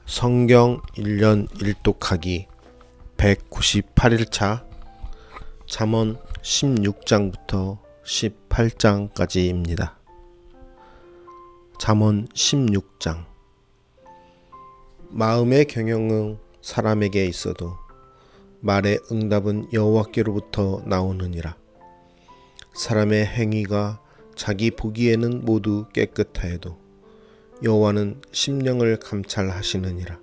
성경 1년 1독하기 198일차 잠언 16장부터 18장까지입니다. 잠언 16장. 마음의 경영은 사람에게 있어도 말의 응답은 여호와께로부터 나오느니라. 사람의 행위가 자기 보기에는 모두 깨끗하여도 여호와는 심령을 감찰하시느니라.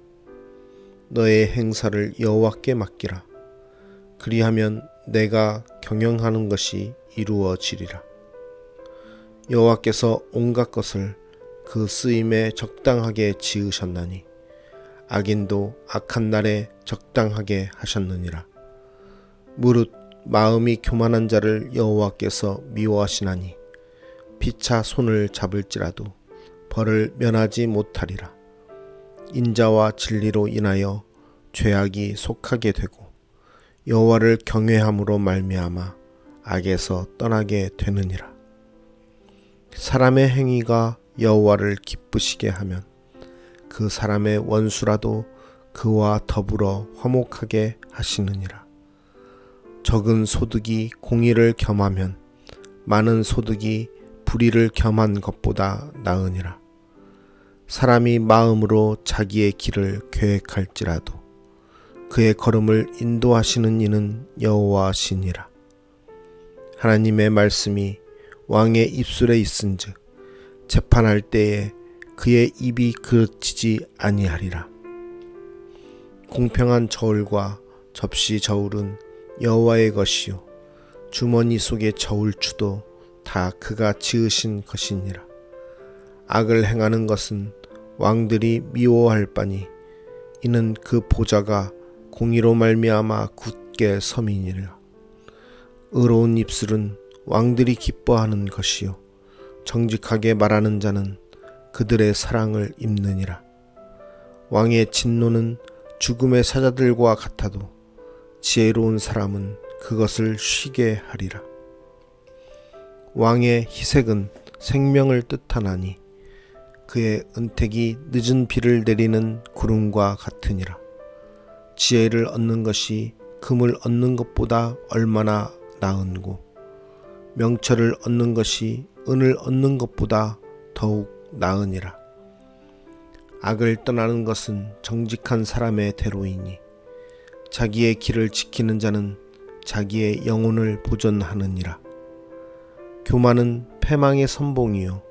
너의 행사를 여호와께 맡기라. 그리하면 내가 경영하는 것이 이루어지리라. 여호와께서 온갖 것을 그 쓰임에 적당하게 지으셨나니 악인도 악한 날에 적당하게 하셨느니라. 무릇 마음이 교만한 자를 여호와께서 미워하시나니 피차 손을 잡을지라도 벌을 면하지 못하리라. 인자와 진리로 인하여 죄악이 속하게 되고 여호와를 경외함으로 말미암아 악에서 떠나게 되느니라. 사람의 행위가 여호와를 기쁘시게 하면 그 사람의 원수라도 그와 더불어 화목하게 하시느니라. 적은 소득이 공의를 겸하면 많은 소득이 불의를 겸한 것보다 나으니라. 사람이 마음으로 자기의 길을 계획할지라도 그의 걸음을 인도하시는 이는 여호와시니라. 하나님의 말씀이 왕의 입술에 있은즉 재판할 때에 그의 입이 그치지 아니하리라. 공평한 저울과 접시 저울은 여호와의 것이요 주머니 속의 저울추도 다 그가 지으신 것이니라. 악을 행하는 것은 왕들이 미워할 바니 이는 그 보좌가 공의로 말미암아 굳게 섬이니라. 의로운 입술은 왕들이 기뻐하는 것이요 정직하게 말하는 자는 그들의 사랑을 입느니라. 왕의 진노는 죽음의 사자들과 같아도 지혜로운 사람은 그것을 쉬게 하리라. 왕의 희색은 생명을 뜻하나니 그의 은택이 늦은 비를 내리는 구름과 같으니라. 지혜를 얻는 것이 금을 얻는 것보다 얼마나 나은고 명철을 얻는 것이 은을 얻는 것보다 더욱 나으니라. 악을 떠나는 것은 정직한 사람의 대로이니 자기의 길을 지키는 자는 자기의 영혼을 보존하느니라. 교만은 패망의 선봉이요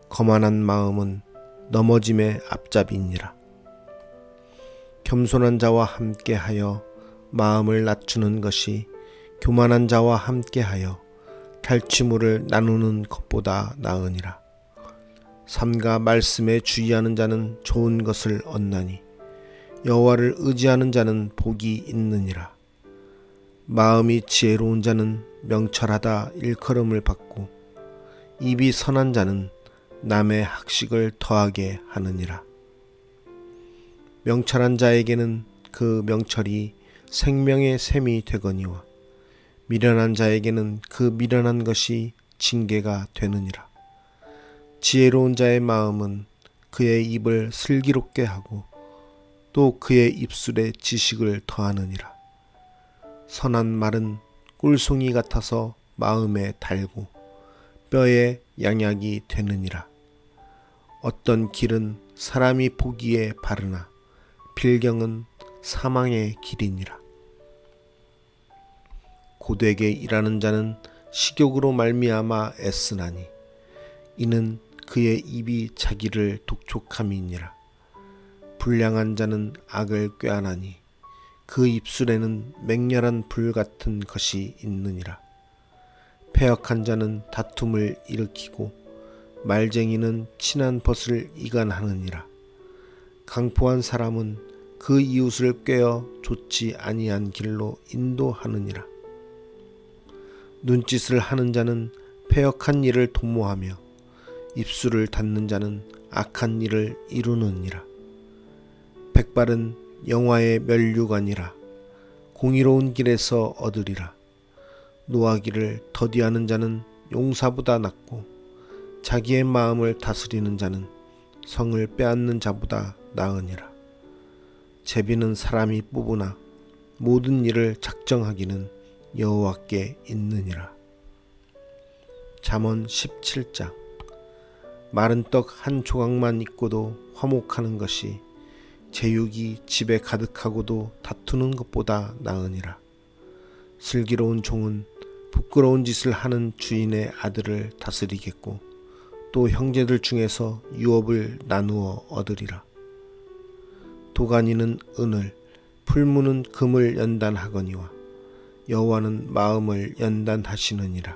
거만한 마음은 넘어짐의 앞잡이니라. 겸손한 자와 함께하여 마음을 낮추는 것이 교만한 자와 함께하여 탈취물을 나누는 것보다 나으니라. 삼가 말씀에 주의하는 자는 좋은 것을 얻나니 여호와를 의지하는 자는 복이 있느니라. 마음이 지혜로운 자는 명철하다 일컬음을 받고 입이 선한 자는 남의 학식을 더하게 하느니라. 명철한 자에게는 그 명철이 생명의 샘이 되거니와 미련한 자에게는 그 미련한 것이 징계가 되느니라. 지혜로운 자의 마음은 그의 입을 슬기롭게 하고 또 그의 입술에 지식을 더하느니라. 선한 말은 꿀송이 같아서 마음에 달고 뼈에 양약이 되느니라. 어떤 길은 사람이 보기에 바르나 필경은 사망의 길이니라. 고되게 일하는 자는 식욕으로 말미암아 애쓰나니 이는 그의 입이 자기를 독촉함이니라. 불량한 자는 악을 꾀하나니 그 입술에는 맹렬한 불 같은 것이 있느니라. 패역한 자는 다툼을 일으키고 말쟁이는 친한 벗을 이간하느니라. 강포한 사람은 그 이웃을 꾀어 좋지 아니한 길로 인도하느니라. 눈짓을 하는 자는 패역한 일을 도모하며 입술을 닫는 자는 악한 일을 이루느니라. 백발은 영화의 면류관이라. 공의로운 길에서 얻으리라. 노하기를 더디하는 자는 용사보다 낫고 자기의 마음을 다스리는 자는 성을 빼앗는 자보다 나으니라. 제비는 사람이 뽑으나 모든 일을 작정하기는 여호와께 있느니라. 잠언 17장. 마른 떡 한 조각만 있고도 화목하는 것이 제육이 집에 가득하고도 다투는 것보다 나으니라. 슬기로운 종은 부끄러운 짓을 하는 주인의 아들을 다스리겠고 또 형제들 중에서 유업을 나누어 얻으리라. 도가니는 은을, 풀무는 금을 연단하거니와 여호와는 마음을 연단하시느니라.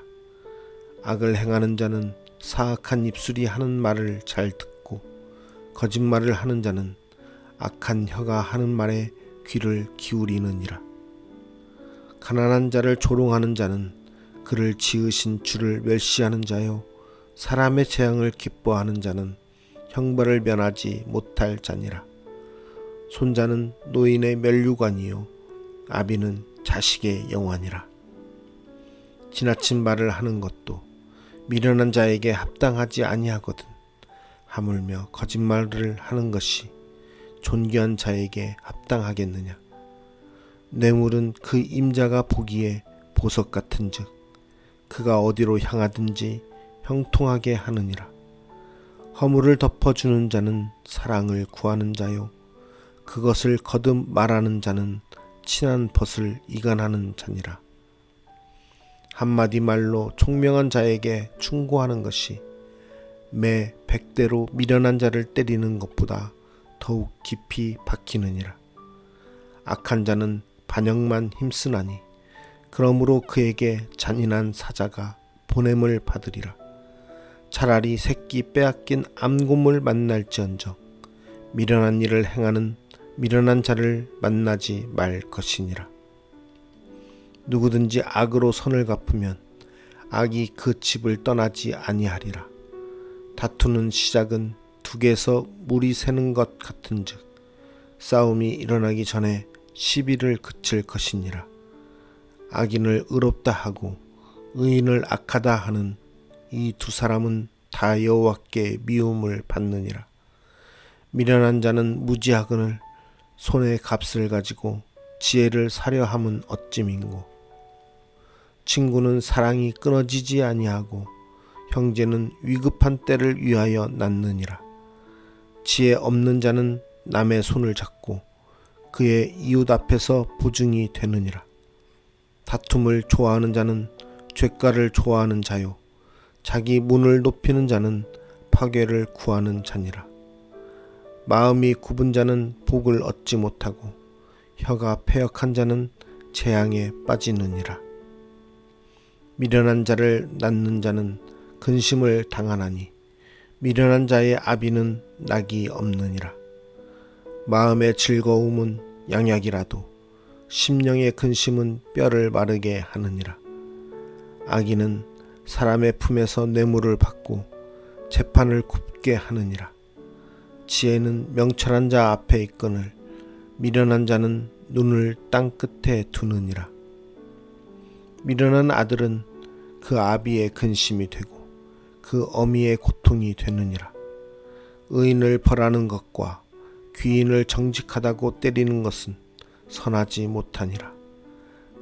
악을 행하는 자는 사악한 입술이 하는 말을 잘 듣고 거짓말을 하는 자는 악한 혀가 하는 말에 귀를 기울이느니라. 가난한 자를 조롱하는 자는 그를 지으신 주를 멸시하는 자요, 사람의 재앙을 기뻐하는 자는 형벌을 면하지 못할 자니라. 손자는 노인의 면류관이요 아비는 자식의 영환이라. 지나친 말을 하는 것도 미련한 자에게 합당하지 아니하거든 하물며 거짓말을 하는 것이 존귀한 자에게 합당하겠느냐. 뇌물은 그 임자가 보기에 보석 같은즉 그가 어디로 향하든지 형통하게 하느니라. 허물을 덮어주는 자는 사랑을 구하는 자요 그것을 거듭 말하는 자는 친한 벗을 이간하는 자니라. 한마디 말로 총명한 자에게 충고하는 것이 매 100대로 미련한 자를 때리는 것보다 더욱 깊이 박히느니라. 악한 자는 반역만 힘쓰나니 그러므로 그에게 잔인한 사자가 보냄을 받으리라. 차라리 새끼 빼앗긴 암곰을 만날지언정 미련한 일을 행하는 미련한 자를 만나지 말 것이니라. 누구든지 악으로 선을 갚으면 악이 그 집을 떠나지 아니하리라. 다투는 시작은 둑에서 물이 새는 것 같은즉 싸움이 일어나기 전에 시비를 그칠 것이니라. 악인을 의롭다 하고 의인을 악하다 하는 이 두 사람은 다 여호와께 미움을 받느니라. 미련한 자는 무지하거늘 손에 값을 가지고 지혜를 사려 함은 어찌민고. 친구는 사랑이 끊어지지 아니하고 형제는 위급한 때를 위하여 낳느니라. 지혜 없는 자는 남의 손을 잡고 그의 이웃 앞에서 보증이 되느니라. 다툼을 좋아하는 자는 죄가를 좋아하는 자요 자기 문을 높이는 자는 파괴를 구하는 자니라. 마음이 굽은 자는 복을 얻지 못하고 혀가 패역한 자는 재앙에 빠지느니라. 미련한 자를 낳는 자는 근심을 당하나니 미련한 자의 아비는 낙이 없느니라. 마음의 즐거움은 양약이라도 심령의 근심은 뼈를 마르게 하느니라. 악인은 사람의 품에서 뇌물을 받고 재판을 굽게 하느니라. 지혜는 명철한 자 앞에 있거늘 미련한 자는 눈을 땅 끝에 두느니라. 미련한 아들은 그 아비의 근심이 되고 그 어미의 고통이 되느니라. 의인을 벌하는 것과 귀인을 정직하다고 때리는 것은 선하지 못하니라.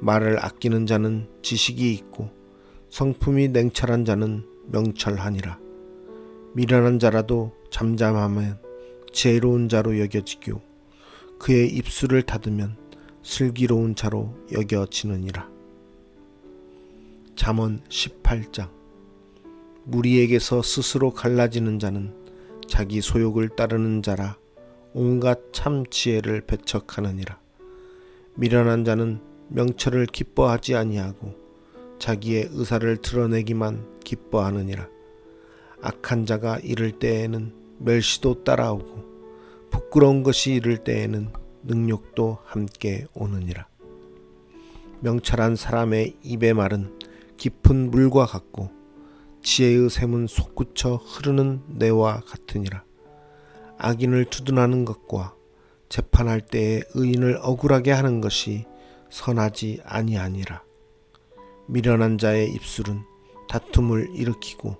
말을 아끼는 자는 지식이 있고 성품이 냉철한 자는 명철하니라. 미련한 자라도 잠잠하면 지혜로운 자로 여겨지고 그의 입술을 닫으면 슬기로운 자로 여겨지느니라. 잠언 18장. 무리에게서 스스로 갈라지는 자는 자기 소욕을 따르는 자라 온갖 참 지혜를 배척하느니라. 미련한 자는 명철을 기뻐하지 아니하고 자기의 의사를 드러내기만 기뻐하느니라. 악한 자가 이를 때에는 멸시도 따라오고 부끄러운 것이 이를 때에는 능욕도 함께 오느니라. 명철한 사람의 입의 말은 깊은 물과 같고 지혜의 샘은 솟구쳐 흐르는 내와 같으니라. 악인을 두둔하는 것과 재판할 때에 의인을 억울하게 하는 것이 선하지 아니하니라. 미련한 자의 입술은 다툼을 일으키고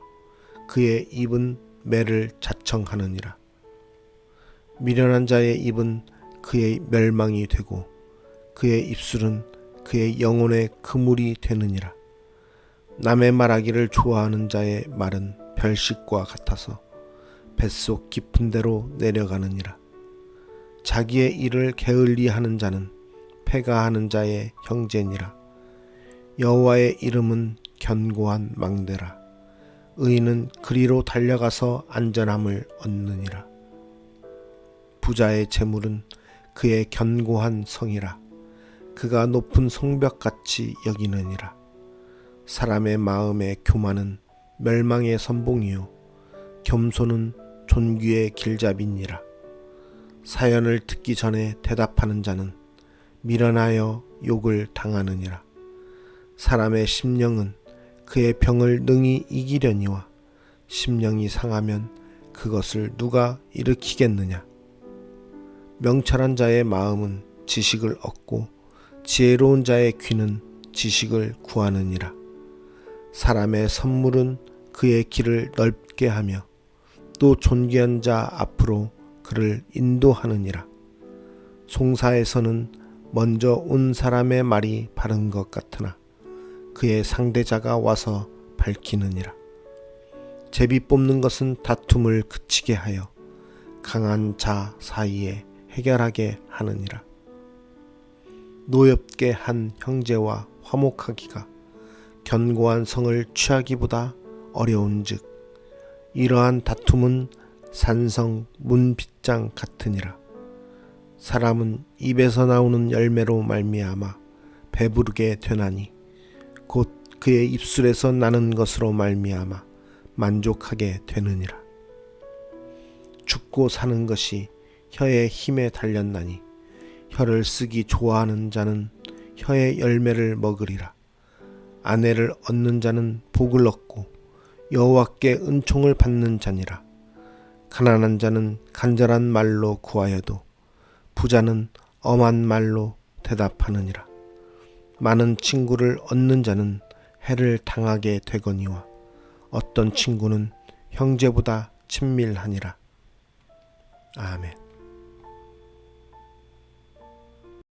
그의 입은 매를 자청하느니라. 미련한 자의 입은 그의 멸망이 되고 그의 입술은 그의 영혼의 그물이 되느니라. 남의 말하기를 좋아하는 자의 말은 별식과 같아서 뱃속 깊은 데로 내려가느니라. 자기의 일을 게을리하는 자는 패가하는 자의 형제니라. 여호와의 이름은 견고한 망대라. 의인은 그리로 달려가서 안전함을 얻느니라. 부자의 재물은 그의 견고한 성이라. 그가 높은 성벽같이 여기느니라. 사람의 마음의 교만은 멸망의 선봉이요 겸손은 존귀의 길잡이니라. 사연을 듣기 전에 대답하는 자는 미련하여 욕을 당하느니라. 사람의 심령은 그의 병을 능히 이기려니와 심령이 상하면 그것을 누가 일으키겠느냐. 명철한 자의 마음은 지식을 얻고 지혜로운 자의 귀는 지식을 구하느니라. 사람의 선물은 그의 길을 넓게 하며 또 존귀한 자 앞으로 그를 인도하느니라. 송사에서는 먼저 온 사람의 말이 바른 것 같으나 그의 상대자가 와서 밝히느니라. 제비 뽑는 것은 다툼을 그치게 하여 강한 자 사이에 해결하게 하느니라. 노엽게 한 형제와 화목하기가 견고한 성을 취하기보다 어려운즉 이러한 다툼은 산성 문빗장 같으니라. 사람은 입에서 나오는 열매로 말미암아 배부르게 되나니 곧 그의 입술에서 나는 것으로 말미암아 만족하게 되느니라. 죽고 사는 것이 혀의 힘에 달렸나니 혀를 쓰기 좋아하는 자는 혀의 열매를 먹으리라. 아내를 얻는 자는 복을 얻고 여호와께 은총을 받는 자니라. 가난한 자는 간절한 말로 구하여도 부자는 엄한 말로 대답하느니라. 많은 친구를 얻는 자는 해를 당하게 되거니와 어떤 친구는 형제보다 친밀하니라. 아멘.